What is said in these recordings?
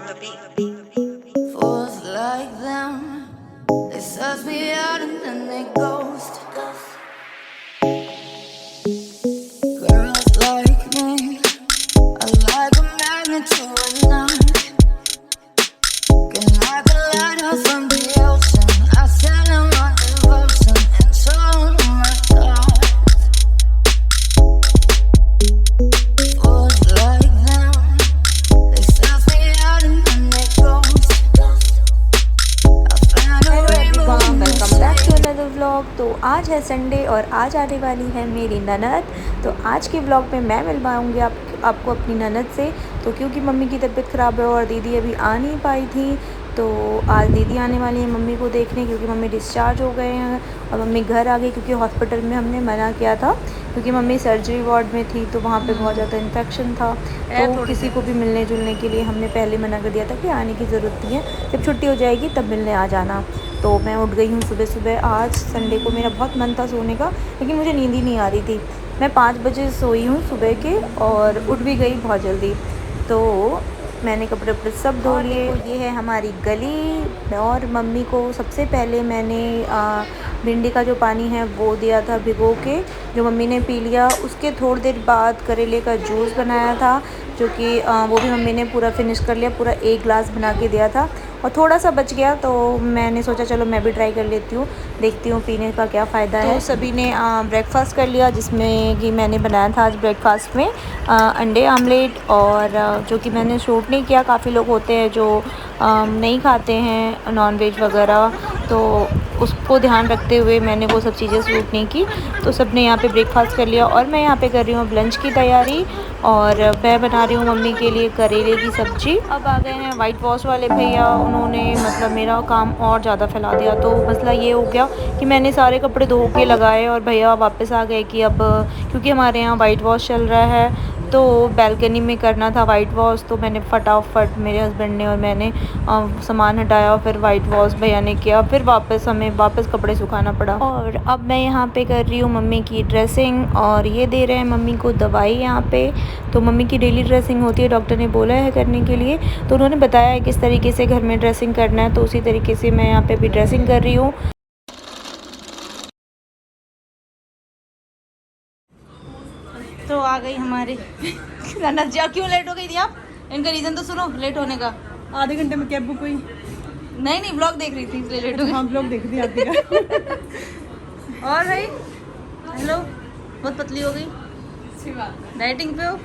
Fools like them, they suss me out and then they ghost. Girls like me are like a magnet to a knot. Can like a lighthouse from the ocean. I sell them my devotion and show them my thoughts. Fools like them, they suss me out and then they ghost. Welcome back to another vlog. तो आज है Sunday और आज आने वाली है मेरी ननद। तो आज के व्लॉग में मैं मिल पाऊँगी आपको अपनी ननद से। तो क्योंकि मम्मी की तबीयत ख़राब है और दीदी अभी आ नहीं पाई थी, तो आज दीदी आने वाली है मम्मी को देखने, क्योंकि मम्मी डिस्चार्ज हो गए हैं और मम्मी घर आ गई। क्योंकि हॉस्पिटल में हमने मना किया था, क्योंकि मम्मी सर्जरी वार्ड में थी तो वहाँ पे बहुत ज़्यादा इन्फेक्शन था। तो किसी को भी मिलने जुलने के लिए हमने पहले मना कर दिया था कि आने की ज़रूरत नहीं है, जब छुट्टी हो जाएगी तब मिलने आ जाना। तो मैं उठ गई हूँ सुबह सुबह। आज संडे को मेरा बहुत मन था सोने का, लेकिन मुझे नींद ही नहीं आ रही थी। मैं 5 बजे सोई हूँ सुबह के और उठ भी गई बहुत जल्दी। तो मैंने कपड़े वपड़े सब धो लिए। ये है हमारी गली। और मम्मी को सबसे पहले मैंने भिंडी का जो पानी है वो दिया था भिगो के, जो मम्मी ने पी लिया। उसके थोड़ी देर बाद करेले का जूस बनाया था, जो कि वो भी मम्मी ने पूरा फिनिश कर लिया। पूरा 1 गिलास बना के दिया था और थोड़ा सा बच गया, तो मैंने सोचा चलो मैं भी ट्राई कर लेती हूँ, देखती हूँ पीने का क्या फ़ायदा है। सभी ने ब्रेकफास्ट कर लिया, जिसमें कि मैंने बनाया था आज ब्रेकफास्ट में अंडे आमलेट। और जो कि मैंने शूट नहीं किया, काफ़ी लोग होते हैं जो नहीं खाते हैं नॉन वेज वगैरह, तो उसको ध्यान रखते हुए मैंने वो सब चीज़ें शूट नहीं की। तो सब ने यहाँ पे ब्रेकफास्ट कर लिया और मैं यहाँ पे कर रही हूँ अब लंच की तैयारी। और मैं बना रही हूँ मम्मी के लिए करेले की सब्ज़ी। अब आ गए हैं वाइट वॉश वाले भैया, उन्होंने मतलब मेरा काम और ज़्यादा फैला दिया। तो मसला ये हो गया कि मैंने सारे कपड़े धो के लगाए और भैया वापस आ गए कि अब क्योंकि हमारे यहाँ वाइट वॉश चल रहा है तो बैल्कनी में करना था वाइट वॉश। तो मैंने फटाफट, मेरे हस्बैंड ने और मैंने सामान हटाया, फिर वाइट वॉश भैया ने किया, फिर हमें वापस कपड़े सुखाना पड़ा। और अब मैं यहाँ पे कर रही हूँ मम्मी की ड्रेसिंग, और ये दे रहे हैं मम्मी को दवाई यहाँ पे। तो मम्मी की डेली ड्रेसिंग होती है, डॉक्टर ने बोला है करने के लिए, तो उन्होंने बताया है किस तरीके से घर में ड्रेसिंग करना है। तो उसी तरीके से मैं यहाँ पे भी ड्रेसिंग कर रही हूँ। तो आ गई हमारी ननद जी। क्यों लेट हो गई थी आप? इनका रीज़न तो सुनो लेट होने का। आधे घंटे में कैब बुक हुई। नहीं ब्लॉग देख रही थी इसलिए लेट हो गई। हाँ ब्लॉग देख रही आपकी का। और भाई हेलो, बहुत पतली हो गई, अच्छी बात, डाइटिंग पे हो।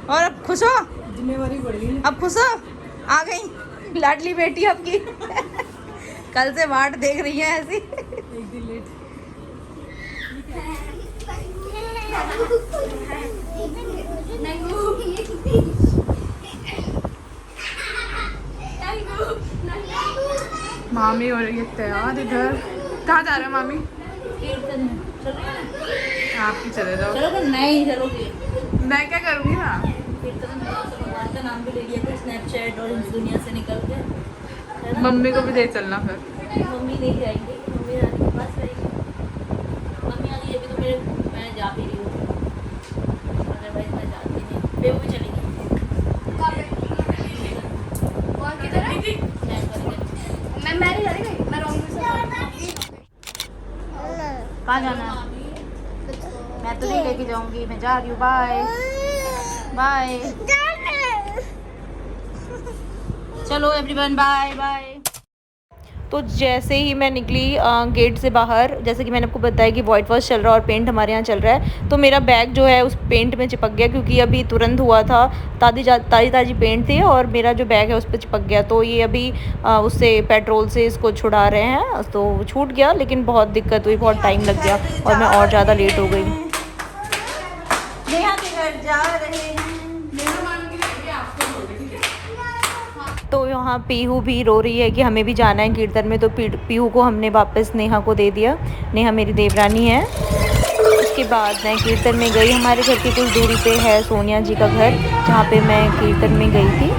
और अब खुश हो? जिम्मेवारी बढ़ गई। अब खुश हो? आ गई लाडली बेटी आपकी कल से वाट देख रही है ऐसी। एक दिन लेट। मामी हो रही है तैयार इधर। कहाँ जा रहे हो मामी? आप ही चले जाओ। चलो नहीं चलोगे? मैं क्या करूँगी ना। भगवान का नाम भी ले लिया था स्नैपचैट और इस दुनिया से निकल के। मम्मी को भी ले चलना फिर। मम्मी नहीं जाएंगे, मम्मी रानी के पास रहेगी। मम्मी आ गई अभी तो मैं जा भी रही हूँ, अदरवाइज मैं जाती नहीं। बेबू भी चलेगी। कहाँ जाना है? मैं तो नहीं लेके जाऊंगी, मैं जा रही हूँ। Bye bye. चलो एवरीवन बाय बाय। तो जैसे ही मैं निकली गेट से बाहर, जैसे कि मैंने आपको बताया कि वाइट वॉश चल रहा है और पेंट हमारे यहाँ चल रहा है, तो मेरा बैग जो है उस पेंट में चिपक गया, क्योंकि अभी तुरंत हुआ था, ताज़ी पेंट थी और मेरा जो बैग है उस पर चिपक गया। तो ये अभी उससे पेट्रोल से इसको छुड़ा रहे हैं, तो छूट गया, लेकिन बहुत दिक्कत हुई, बहुत टाइम लग गया और मैं और ज़्यादा लेट हो गई। नेहा के घर जा रहे हैं। तो यहाँ पीहू भी रो रही है कि हमें भी जाना है कीर्तन में, तो पीहू को हमने वापस नेहा को दे दिया। नेहा मेरी देवरानी है। उसके बाद मैं कीर्तन में गई। हमारे घर की कुछ दूरी पे है सोनिया जी का घर, जहाँ पे मैं कीर्तन में गई थी।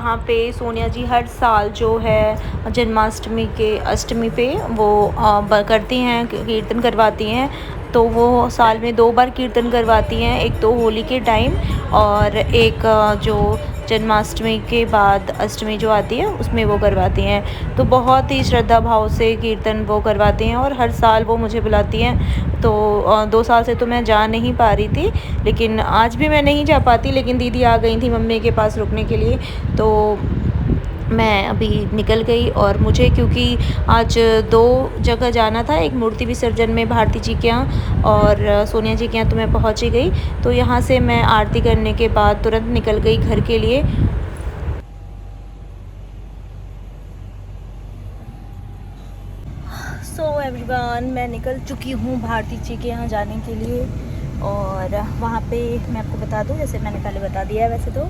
यहाँ पे सोनिया जी हर साल जो है जन्माष्टमी के अष्टमी पे वो करती हैं, कीर्तन करवाती हैं। तो वो साल में 2 बार कीर्तन करवाती हैं, एक तो होली के टाइम और एक जो जन्माष्टमी के बाद अष्टमी जो आती है उसमें वो करवाती हैं। तो बहुत ही श्रद्धा भाव से कीर्तन वो करवाती हैं और हर साल वो मुझे बुलाती हैं। तो 2 साल से तो मैं जा नहीं पा रही थी, लेकिन आज भी मैं नहीं जा पाती, लेकिन दीदी आ गई थी मम्मी के पास रुकने के लिए, तो मैं अभी निकल गई। और मुझे क्योंकि आज 2 जगह जाना था, एक मूर्ति विसर्जन में भारती जी के यहाँ और सोनिया जी के यहाँ, तो मैं पहुँच ही गई। तो यहाँ से मैं आरती करने के बाद तुरंत निकल गई घर के लिए। सो एवरीवन, मैं निकल चुकी हूँ भारती जी के यहाँ जाने के लिए। और वहाँ पे मैं आपको बता दूँ, जैसे मैंने पहले बता दिया है, वैसे तो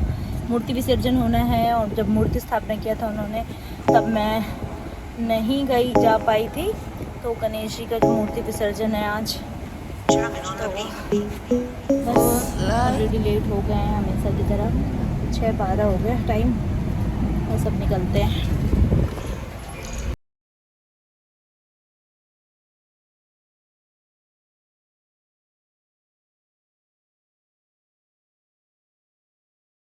मूर्ति विसर्जन होना है और जब मूर्ति स्थापना किया था उन्होंने, तब मैं नहीं जा पाई थी। तो गणेश जी का जो मूर्ति विसर्जन है आज, तो बस ऑलरेडी लेट हो गए हैं हमेशा की तरह, 6:12 हो गया टाइम, बस अब निकलते हैं।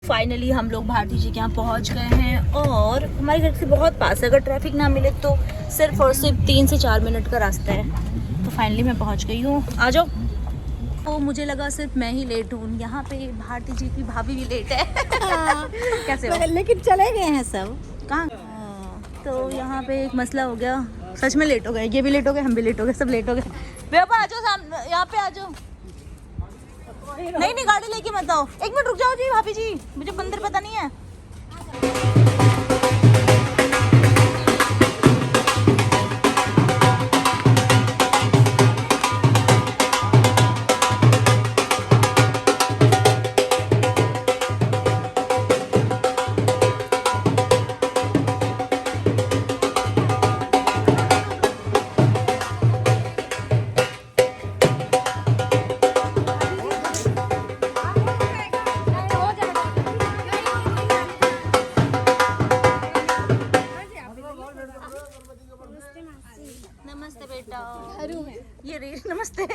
फाइनली हम लोग भारती जी के यहाँ पहुँच गए हैं और हमारे घर से बहुत पास है, अगर ट्रैफिक ना मिले तो सिर्फ और सिर्फ 3 से 4 मिनट का रास्ता है। तो फाइनली मैं पहुँच गई हूँ, आ जाओ। तो मुझे लगा सिर्फ मैं ही लेट हूँ, यहाँ पे भारती जी की भाभी भी लेट है। कैसे हो? लेकिन चले गए हैं सब। कहाँ? तो यहाँ पे एक मसला हो गया, सच में लेट हो गए, ये भी लेट हो गए, हम भी लेट हो गए, सब लेट हो गए। भैया आ जाओ, सामने यहाँ पे आ जाओ। नहीं गाड़ी लेके मत आओ, 1 मिनट रुक जाओ जी भाभी जी, मुझे मंदिर पता नहीं है। नमस्ते बेटा, ये रे नमस्ते।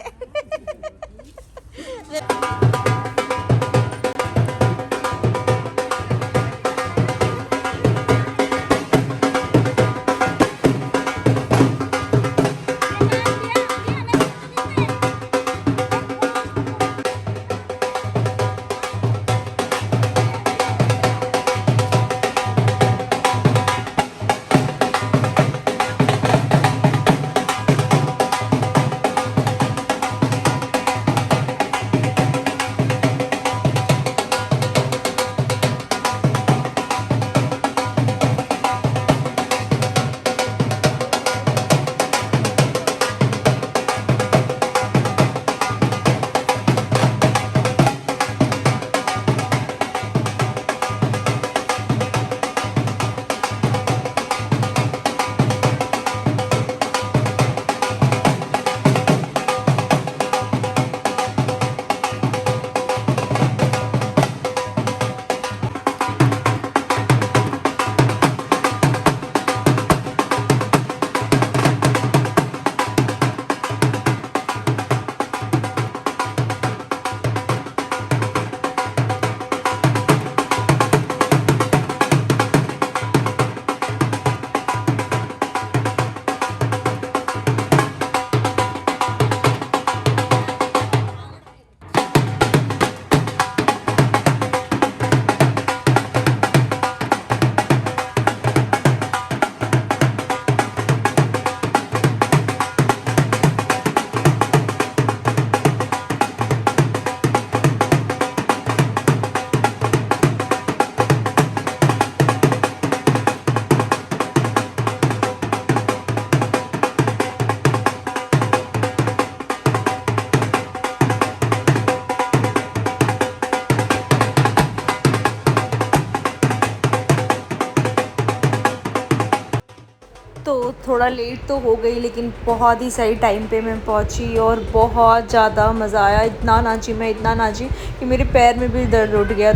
तो थोड़ा लेट तो हो गई, लेकिन बहुत ही सही टाइम पे मैं पहुंची और बहुत ज़्यादा मज़ा आया। इतना नाची मैं, इतना नाची कि मेरे पैर में भी दर्द उठ गया।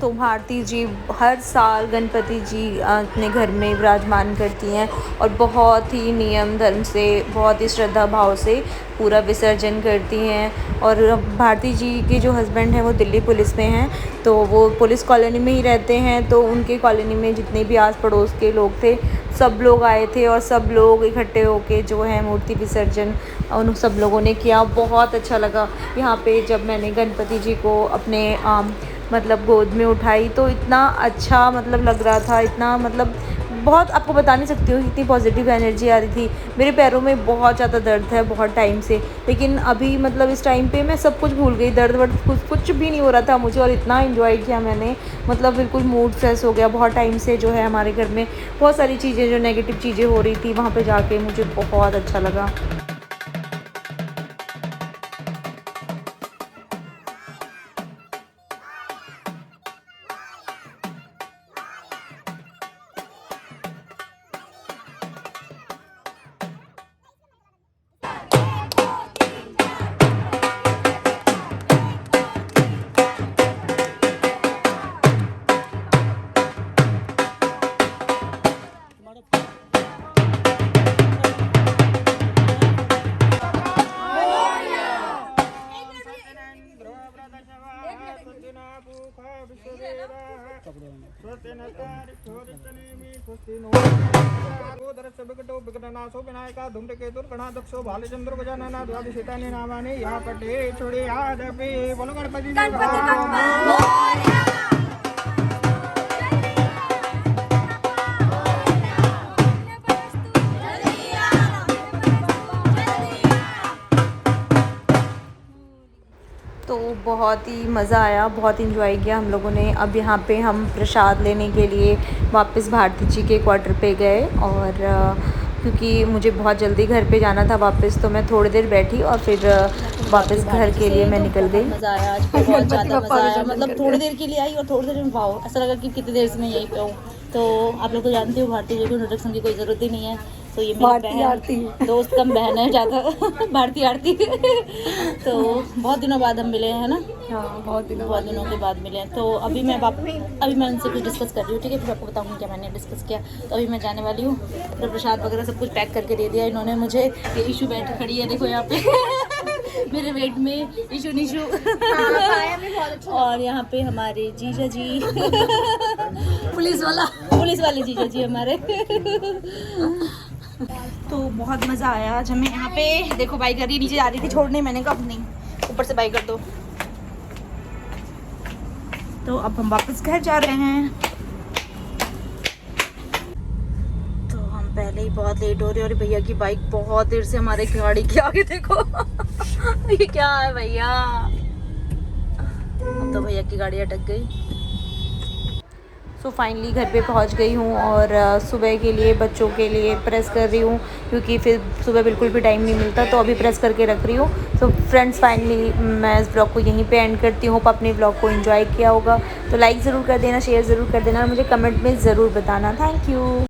तो भारती जी हर साल गणपति जी अपने घर में विराजमान करती हैं और बहुत ही नियम धर्म से, बहुत ही श्रद्धा भाव से पूरा विसर्जन करती हैं। और भारती जी के जो हस्बैंड हैं वो दिल्ली पुलिस में हैं, तो वो पुलिस कॉलोनी में ही रहते हैं। तो उनके कॉलोनी में जितने भी आस पड़ोस के लोग थे, सब लोग आए थे और सब लोग इकट्ठे होके जो है मूर्ति विसर्जन उन सब लोगों ने किया। बहुत अच्छा लगा। यहाँ पे जब मैंने गणपति जी को अपने मतलब गोद में उठाई तो इतना अच्छा मतलब लग रहा था, इतना मतलब बहुत, आपको बता नहीं सकती हूँ, इतनी पॉजिटिव एनर्जी आ रही थी। मेरे पैरों में बहुत ज़्यादा दर्द है बहुत टाइम से, लेकिन अभी मतलब इस टाइम पे मैं सब कुछ भूल गई, दर्द वर्द कुछ भी नहीं हो रहा था मुझे, और इतना एंजॉय किया मैंने, मतलब बिल्कुल मूड फ्रेश हो गया। बहुत टाइम से जो है हमारे घर में बहुत सारी चीज़ें, जो नेगेटिव चीज़ें हो रही थी, वहाँ पर जाके मुझे बहुत अच्छा लगा। धूमकेतुर्गणाध्यक्षो भालचंद्र गजानना द्वादशीतानि नामानि या पटे छोड़े आदपि बोलो गणपति तो बहुत ही मज़ा आया, बहुत इंजॉय किया हम लोगों ने। अब यहाँ पे हम प्रसाद लेने के लिए वापस भारती जी के क्वार्टर पे गए, और क्योंकि मुझे बहुत जल्दी घर पे जाना था वापस, तो मैं थोड़ी देर बैठी और फिर वापस घर के लिए मैं निकल गई। मज़ा आया आज, बहुत ज़्यादा मज़ा आया। मतलब थोड़ी देर के लिए आई और थोड़ी देर में वाओ, ऐसा लगा कि कितनी देर से मैं यहीं पे हूँ। तो आप लोग तो जानते हो भारती जी को इंट्रोडक्शन की कोई ज़रूरत ही नहीं है। तो ये मेरी बहन, दोस्त कम बहन है ज़्यादा, भारती आरती। तो बहुत दिनों बाद हम मिले हैं ना। हाँ, बहुत दिनों के बाद मिले हैं। तो अभी मैं उनसे कुछ डिस्कस कर रही हूँ, ठीक है, फिर आपको बताऊँगी क्या मैंने डिस्कस किया। तो अभी मैं जाने वाली हूँ, तो प्रसाद वगैरह सब कुछ पैक करके दे दिया इन्होंने मुझे। ये इशू बैठ खड़ी है, देखो यहाँ पे मेरे वेट में इशू निशू। और यहाँ पे हमारे जीजा जी पुलिस वाले जीजा जी हमारे। तो बहुत मज़ा आया आज हमें यहाँ पे। देखो बाइक कर रही, नीचे जा रही थी छोड़ने, मैंने कहा अब नहीं, ऊपर से बाइक कर दो। तो अब हम वापस घर जा रहे हैं। तो हम पहले ही बहुत लेट हो रहे हैं, और भैया की बाइक बहुत देर से हमारे गाड़ी के आगे, देखो ये क्या है भैया। अब तो भैया की गाड़ी अटक गई। सो फाइनली घर पे पहुंच गई हूँ, और सुबह के लिए बच्चों के लिए प्रेस कर रही हूँ, क्योंकि फिर सुबह बिल्कुल भी टाइम नहीं मिलता, तो अभी प्रेस करके रख रही हूँ। सो फ्रेंड्स, फाइनली मैं इस ब्लॉग को यहीं पे एंड करती हूँ। अपने ब्लॉग को एंजॉय किया होगा तो लाइक ज़रूर कर देना, शेयर ज़रूर कर देना, और मुझे कमेंट में ज़रूर बताना। Thank you.